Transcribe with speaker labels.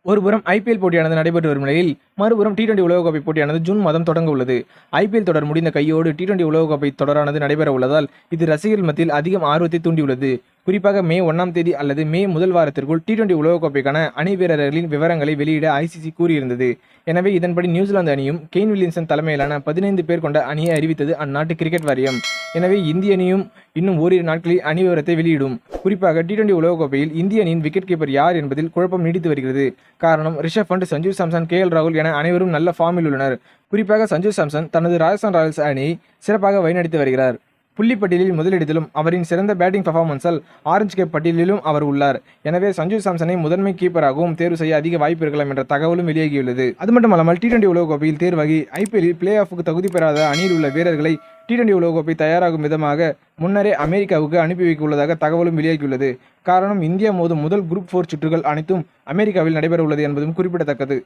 Speaker 1: ஒருபுறம் ஐபிஎல் போட்டியானது நடைபெற்று வரும் நிலையில் மறுபுறம் டி20 உலகக்கோப்பை போட்டியானது ஜூன் மாதம் தொடங்க உள்ளது. ஐபிஎல் தொடர் முடிந்த கையோடு டி20 உலகக்கோப்பை தொடரானது நடைபெற உள்ளதால் இது ரசிகர்கள் மத்தியில் அதிகம் ஆர்வத்தை தூண்டியுள்ளது. குறிப்பாக மே 1ஆம் தேதி அல்லது மே முதல் வாரத்திற்குள் டி20 உலகக்கோப்பைக்கான அணி வீரர்களின் விவரங்களை வெளியிட ஐசிசி கூறியிருந்தது. எனவே இதன்படி நியூசிலாந்து அணியும் கெய்ன் வில்லியம்சன் தலைமையிலான 15 பேர் கொண்ட அணியை அறிவித்தது அந்நாட்டு கிரிக்கெட் வாரியம். எனவே இந்திய அணியும் இன்னும் ஓரிரு நாட்களில் அணி விவரத்தை வெளியிடும். குறிப்பாக டி20 உலகக்கோப்பையில் இந்திய அணியின் விக்கெட் கீப்பர் யார் என்பதில் குழப்பம் நீடித்து வருகிறது. காரணம் ரிஷப் பண்ட், சஞ்சு சாம்சன், KL ராகுல் என அனைவரும் நல்ல ஃபார்மில் உள்ளனர். குறிப்பாக சஞ்சு சாம்சன் தனது ராஜஸ்தான் ராயல்ஸ் அணியை சிறப்பாக வழிநடத்தி வருகிறார். புள்ளிப்பட்டியலில் முதலிடத்திலும் அவரின் சிறந்த பேட்டிங் பர்ஃபார்மன்ஸால் ஆரஞ்சு கேப் பட்டியலிலும் அவர் உள்ளார். எனவே சஞ்சு சாம்சனை முதன்மை கீப்பராகவும் தேர்வு செய்ய அதிக வாய்ப்பு இருக்கலாம் என்ற தகவலும் வெளியாகியுள்ளது. அது மட்டுமல்லாமல் டி20 உலகக்கோப்பையில் தேர்வாகி ஐபிஎல்லில் பிளே ஆஃபுக்கு தகுதி பெறாத அணியில் உள்ள வீரர்களை டி20 உலகக்கோப்பை தயாராகும் விதமாக முன்னரே அமெரிக்காவுக்கு அனுப்பி வைக்க உள்ளதாக தகவலும் வெளியாகியுள்ளது. காரணம், இந்தியா மோதும் முதல் குரூப் 4 சுற்றுகள் அனைத்தும் அமெரிக்காவில் நடைபெற உள்ளது என்பதும் குறிப்பிடத்தக்கது.